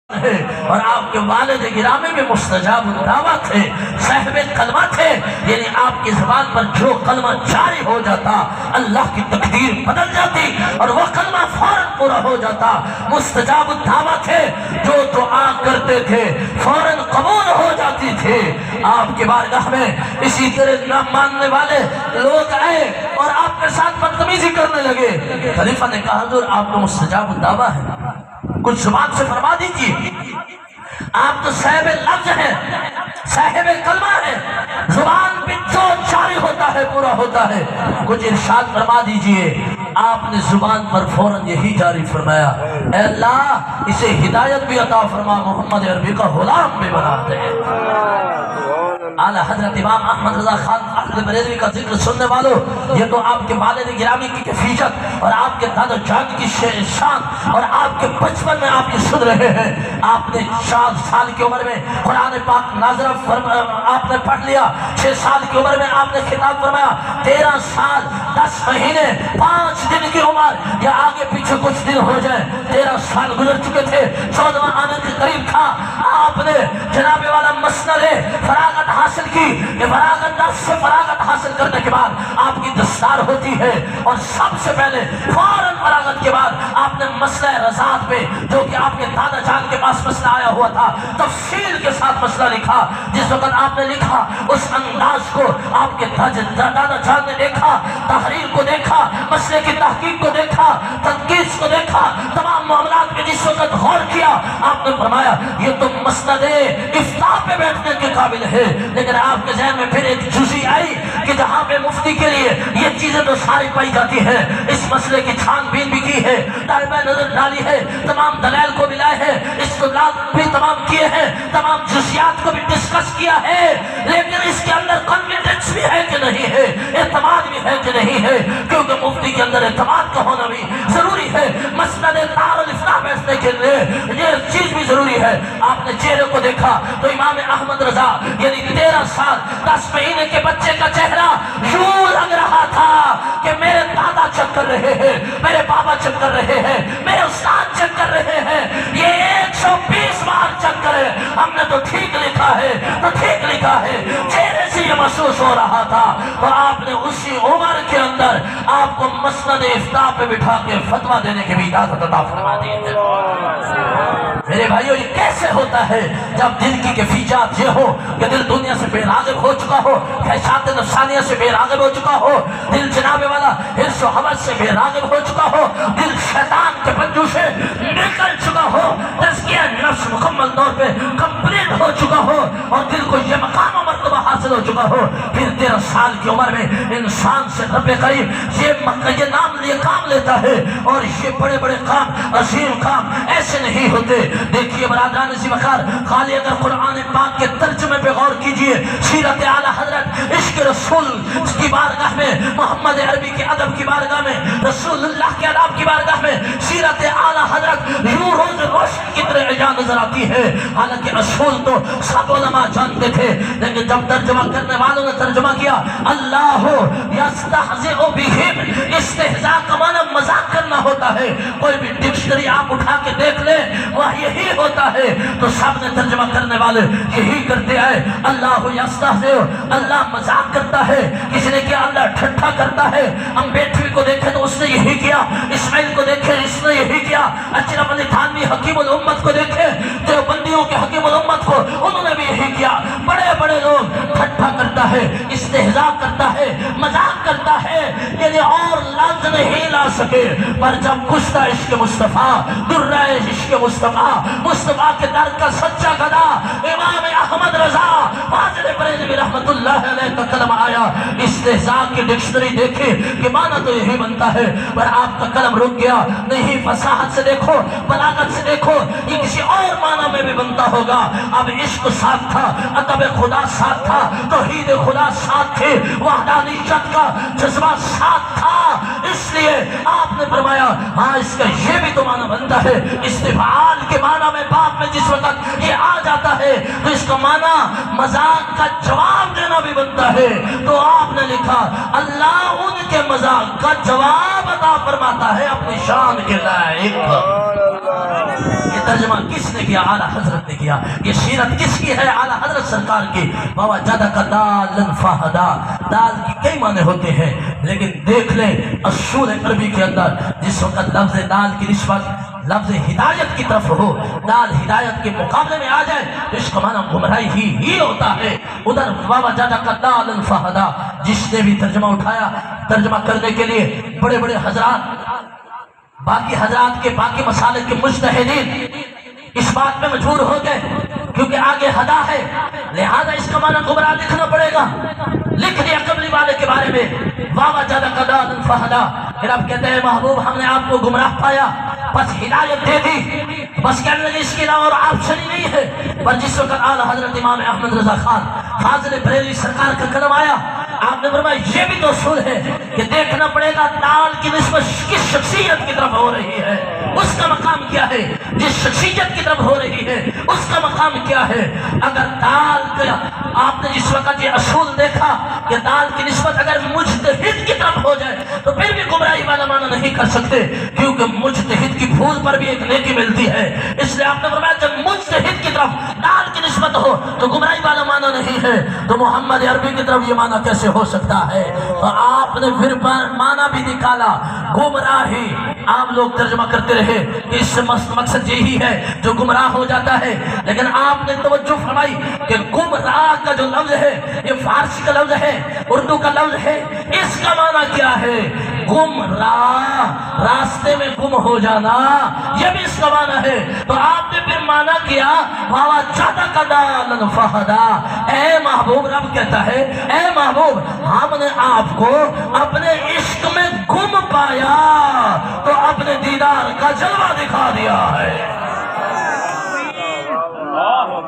ہے اور آپ کے والد گرامی میں مستجاب الدعوہ تھے، صاحب کلمہ تھے، یعنی آپ کی زبان پر جو کلمہ جاری ہو جاتا اللہ کی تقدیر بدل جاتی اور وہ کلمہ فوراً پورا ہو جاتا۔ مستجاب الدعوہ تھے، جو دعا کرتے تھے فوراً قبول ہو جاتی تھی۔ آپ کی بارگاہ میں اسی طرح نہ ماننے والے لوگ آئے اور آپ کے ساتھ بدتمیزی کرنے لگے۔ خلیفہ نے کہا حضور آپ کو مستجاب الدعوہ ہے، کچھ زبان سے فرما دیجیے، آپ تو صاحب لفظ ہیں، صاحب کلمہ ہیں، زبان پہ جو جاری ہوتا ہے پورا ہوتا ہے، کچھ ارشاد فرما دیجیے۔ آپ نے زبان پر فوراً یہی جاری فرمایا، اے اللہ اسے ہدایت بھی عطا فرما، محمد عربی کا غلام بھی بنا دے۔ اعلیٰ حضرت امام احمد رضا خان احمد بریلوی کا ذکر سننے والوں، یہ تو آپ کے والد گرامی کی کیفیت اور آپ کے دادا جان کی شان اور آپ کے بچپن میں آپ کی سن رہے ہیں۔ آپ نے 4 سال کی عمر میں قرآن پاک نازل آپ نے پڑھ لیا، 6 سال کی عمر میں آپ نے خطاب فرمایا، 13 سال 10 مہینے 5 دن کی عمر یا آگے پیچھے کچھ دن ہو جائے، 13 سال گزر چکے تھے، 14واں آنے کے قریب تھا۔ آپ نے جناب والا مسند فراغت حاصل کی، یہ فراغت درس سے فراغت حاصل کرنے کے بعد آپ کی دستار ہوتی ہے اور سب سے پہلے فوراً فراغت کے بعد آپ نے مسئلہ رضاعت پہ، جو کہ آپ کے دادا جان کے پاس مسئلہ آیا ہوا تھا، تفصیل کے ساتھ مسئلہ لکھا۔ جس وقت آپ نے لکھا اس انداز کو آپ کے دادا جان نے دیکھا، تحریر کو دیکھا، مسئلے کی تحقیق کو دیکھا، تنقیص کو دیکھا، تمام معاملات میں جس وقت غور کیا، آپ نے فرمایا یہ تو مسند افتاء پہ بیٹھنے کے قابل ہے۔ لیکن آپ کے ذہن میں پھر ایک جزئی آئی کہ جہاں پہ مفتی کے لیے یہ چیزیں تو ساری پائی جاتی ہیں، اس مسئلے کی چھان بین بھی کی ہے، دائرہ نظر ڈالی ہے، تمام دلائل کو ملائے ہیں، استدلال بھی تمام کیے ہیں، تمام جزیات کو بھی ڈسکس کیا ہے، لیکن اس کے اندر کانفیڈنس بھی ہے کہ نہیں ہے، اعتماد بھی ہے کہ نہیں ہے، کیونکہ مفتی کے اندر اعتماد کا ہونا بھی ضروری ہے۔ مسند دار الافتاء بیٹھنے کے لیے یہ چیز بھی ضروری ہے۔ آپ نے چہرے کو دیکھا تو امام احمد رضا یعنی 13 سال 10 مہینے کے بچے کا چہرہ یوں لگ رہا تھا کہ میرے دادا چیک کر رہے ہیں، میرے بابا چیک کر رہے ہیں، میرے استاد چیک کر رہے ہیں، یہ 120 بار چیک کرے، ہم نے تو ٹھیک لکھا ہے، تو ٹھیک لکھا ہے، چہرے سے یہ محسوس ہو رہا تھا۔ تو آپ نے اسی عمر کے اندر آپ کو مسند افتاء پہ بٹھا کے فتویٰ دینے کی بھی اجازت عطا فرما دی ہے۔ میرے بھائیو یہ کیسے ہوتا ہے جب دل کی کیفیات یہ ہو کہ دل دنیا سے بے راغب ہو چکا ہو، خواہشات نفسانیہ سے بے راغب ہو چکا ہو، دل جناب والا حرص و حوث سے بے راغب ہو چکا ہو، دل شیطان کے پنجوں سے نکل چکا ہو، تزکیہ نفس مکمل طور پہ کمپلیٹ ہو چکا ہو اور دل کو یہ مقام و مرتبہ حاصل ہو چکا ہو، پھر 13 سال کی عمر میں انسان سے رب کریم یہ نام یہ کام لیتا ہے اور یہ بڑے بڑے کام، عظیم کام ایسے نہیں ہوتے۔ دیکھیے برادران سی وقار، خالی اگر قرآن پاک کے ترجمے پہ غور کیجئے، سیرت اعلیٰ حضرت عشق رسول کی بارگاہ میں، محمد عربی کے ادب کی بارگاہ میں، رسول اللہ کے آداب کی بارگاہ میں سیرت اعلیٰ حضرت یوں روز روشن کی طرح عجا نظر آتی ہے۔ حالانکہ اصول تو سب علماء جانتے تھے، لیکن جب ترجمہ کرنے والوں نے ترجمہ کیا اللہ یستہزئ بہم، استہزاء کا معنی مذاق کرنا ہوتا ہے، کوئی بھی ڈکشنری آپ اٹھا کے دیکھ لیں وہ یہی ہوتا ہے، تو سب نے ترجمہ کرنے والے یہی کرتے آئے، اللہ یستہزئ، اللہ مذاق کرتا ہے، کسی نے کیا اللہ ٹھٹھا کرتا ہے، ہم بیٹوی کو دیکھیں تو اس نے یہی کیا، اسماعیل کو دیکھیں اس نے یہی کیا، اشرف علی تھانوی حکیم الامت کو دیکھیں، دیوبندیوں کے حکیم الامت کو انہوں نے بھی یہی کیا۔ بڑے بڑے لوگ ٹھٹھا کرتا ہے، استہزاء کرتا ہے، مذاق کرتا ہے، یعنی اور لفظ نہیں لا سکے، پر جب گشتہ عشق مصطفیٰ، درہ عشق مصطفیٰ، مصطفیٰ کے در کا سچا گدا امام احمد رضا فاضل بریلوی رحمت اللہ علیہ کا قلم آیا، استہزاء کی ڈکشنری دیکھے کہ معنی تو یہی بنتا ہے، پر آپ کا قلم رک گیا، نہیں فصاحت سے دیکھو، بلاغت سے دیکھو، یہ کسی اور معنی میں بھی بنتا ہوگا۔ اب عشق ساتھ تھا، ادب خدا ساتھ تھا، توحید خدا ساتھ تھے، وحدانیت کا جذبہ ساتھ تھا، اس لیے آپ نے فرمایا ہاں اس کا یہ بھی تو معنی بنتا ہے، استفعال کے معنی میں باپ میں جس وقت یہ آ جاتا ہے تو اس کا معنی مذاق کا جواب دینا بھی بنتا ہے۔ تو آپ نے لکھا اللہ ان کے مذاق کا جواب عطا فرماتا ہے اپنی شان کے لائق۔ ترجمہ کس نے کیا؟ اعلیٰ حضرت نے کیا. یہ سیرت کس کی ہے؟ اعلیٰ حضرت سرکار کی. ووجدک ضالا فہدی، دال کی کئی معنی ہوتے ہیں، لیکن دیکھ لیں اصول عربی کے اندر جس وقت لفظ دال کی نسبت لفظ ہدایت کی طرف ہو، دال ہدایت کے مقابلے میں آ جائے تو اس کا معنی گمراہی ہی ہوتا ہے. ادھر ووجدک ضالا فہدی، جس نے بھی ترجمہ اٹھایا ترجمہ کرنے کے لیے بڑے بڑے حضرات، باقی حضرات کے باقی مسالک کے مجتہدین اس بات میں مجبور ہو گئے کیونکہ آگے ہدا ہے، لہذا اس کا معنی گمراہ لکھنا پڑے گا. لکھ دیا قبلی والے کے بارے میں ووجدک ضالا فہدی. پھر آپ کہتے ہیں محبوب ہم نے آپ کو گمراہ پایا بس ہدایت دے دی، بس کہنے لگے اس کے علاوہ اور آپشن ہی نہیں ہے. پر جس وقت اعلیٰ حضرت امام احمد رضا خان فاضل بریلوی سرکار کا قدم آیا، آپ نے فرمایا یہ بھی تو اصول ہے کہ دیکھنا پڑے گا دال کی نسبت کس شخصیت کی طرف ہو رہی ہے، اس کا مقام کیا ہے، جس شخصیت کی طرف ہو رہی ہے اس کا مقام کیا ہے. اگر دال کا آپ نے جس وقت یہ اصول دیکھا کہ دال کی نسبت اگر مجتہد کی طرف ہو جائے تو پھر بھی گمراہی والا معنی نہیں کر سکتے، کیونکہ مجتہد کی بھول پر بھی ایک نیکی ملتی ہے. اس لیے آپ نے فرمایا جب مجتہد کی طرف دال کی نسبت ہو تو گمراہی والا معنی نہیں ہے، تو محمد عربی کی طرف یہ معنی کیسے ہو سکتا ہے؟ تو آپ نے پھر معنی بھی نکالا گمراہی. آپ لوگ ترجمہ کرتے رہے کہ اس سے مقصد یہی ہے جو گمراہ ہو جاتا ہے، لیکن آپ نے توجہ فرمائی کہ گمراہ کا جو لفظ ہے یہ فارسی کا لفظ ہے، اردو کا لفظ ہے. اس کا معنی کیا ہے؟ گمراہ، راستے میں گم ہو جانا، یہ بھی اس کا معنی ہے. تو آپ نے پھر معنی کیا ووجدک ضالا فہدی. اے محبوب، رب کہتا ہے اے محبوب ہم نے آپ کو اپنے عشق میں گم پایا تو اپنے دیدار کا جلوہ دکھا دیا ہے.